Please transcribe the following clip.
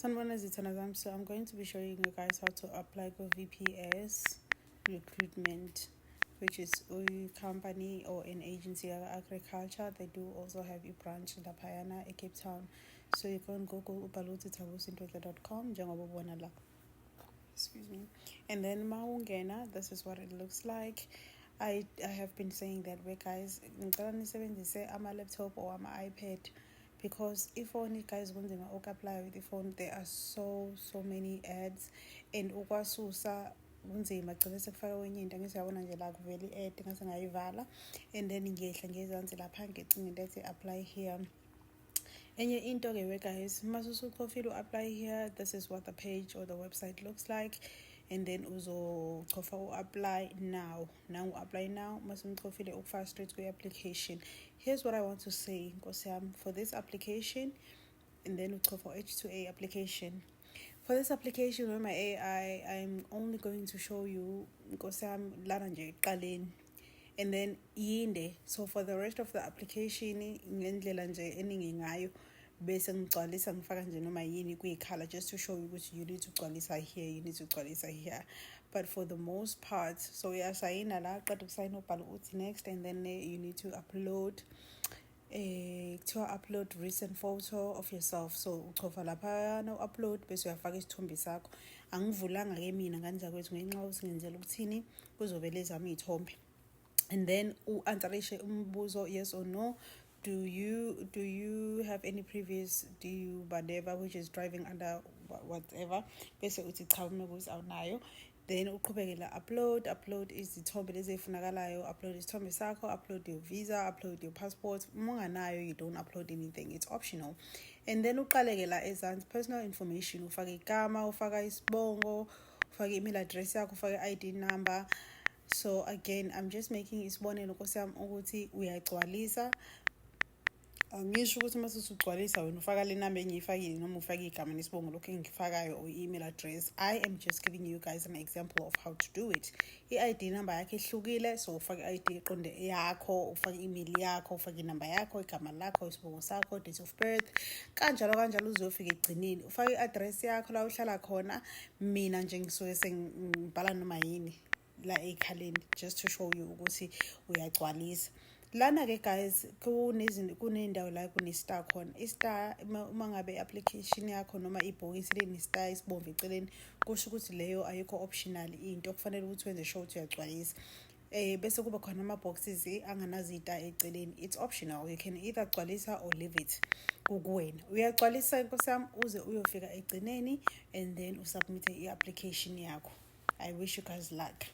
So I'm going to be showing you guys how to apply for VPS recruitment, which is a company or an agency of agriculture. They do also have a branch in Lapayana, Cape Town. So you can Google ubalutitabusintohle.com, excuse me. And then Maungena, this is what it looks like. I have been saying that way, guys. Say I'm a laptop or I'm an iPad, because if only guys when they apply with the phone, there are so many ads, and ukwasusa kunzima gcine sekufaka kwenye into angisiyabona nje la kuvela i-ad ngase ngayivala, and then ngiyehla ngezansi lapha ngicinga lethi apply here. Enye into-ke we guys, masusuchofile u-apply here, this is what the page or the website looks like. And then uzochofa u-apply now. Now apply now, masumchofile ukufaka straight kwi-application. Here's what I want to say, for this application, and then uchofa H2A application. For this application with my AI, I'm only going to show you lana nje qaleni, and then yinde. So for the rest of the application ngendlela nje eningi ngayo bese ngigcwalisa ngifaka nje noma yini kuyikhala, just to show you ukuthi you need to gcwalisa here, you need to gcwalisa here. But for the most part, so uyasayina la, qeda ukusayina ubhala uthi next, and then you need to upload upload recent photo of yourself. So uchofa lapha na upload bese uyafaka isithombe sakho. Angivulanga ke mina nganja kwethu ngenxa ukuthi ngenzela ukuthini kuzovela ezami izithombe. And then u-answerishe umbuzo yes or no. Do you have any previous whatever which is driving under whatever? Bese uthi cha ukuthi awunayo. Then uqhubekela upload izithombe lezi ezifunakalayo, upload isithombe sakho, upload your visa, upload your passport. Monganayo, you don't upload anything, it's optional. And then uqalekela ezansi personal information, ufaka igama, ufaka isibongo, ufaka email address yakho, ufaka ID number. So again, I'm just making isibonelo nkosiyami ukuthi uyagcwalisa. Angisho ukuthi masugcwalisa wena ufaka le number engiyifakile noma ufaka igama nesibongo lokho engifakayo or email address. I am just giving you guys an example of how to do it. I-ID number yakho ihlukile, so ufaka i-ID eqonde yakho, ufaka email yakho, ufaka inamba yakho, igama lakho, isibongo sakho, date of birth, kanjalo uzofika egcineni ufaka i-address yakho la uhlala khona. Mina nje ngisuke sengibhala noma yini la ekhaleni, just to show you ukuthi uyagcwalisa. Lana ke guys, kunendawo la kune-star khona. I-star uma ngabe application yakho noma ibhokisi lene-star isibomvu eceleni, kusho ukuthi leyo ayikho optional, into okufanele ukuthi wenze sure ukuthi uyagcwalisa. Bese kuba khona ama-boxes anganazita eceleni. It's optional, you can either gcwalisa or leave it, kukuwena. Uyagcwalisa nkosiyami uze uyofika egcineni, and then usubmit i-application yakho. I wish you guys luck.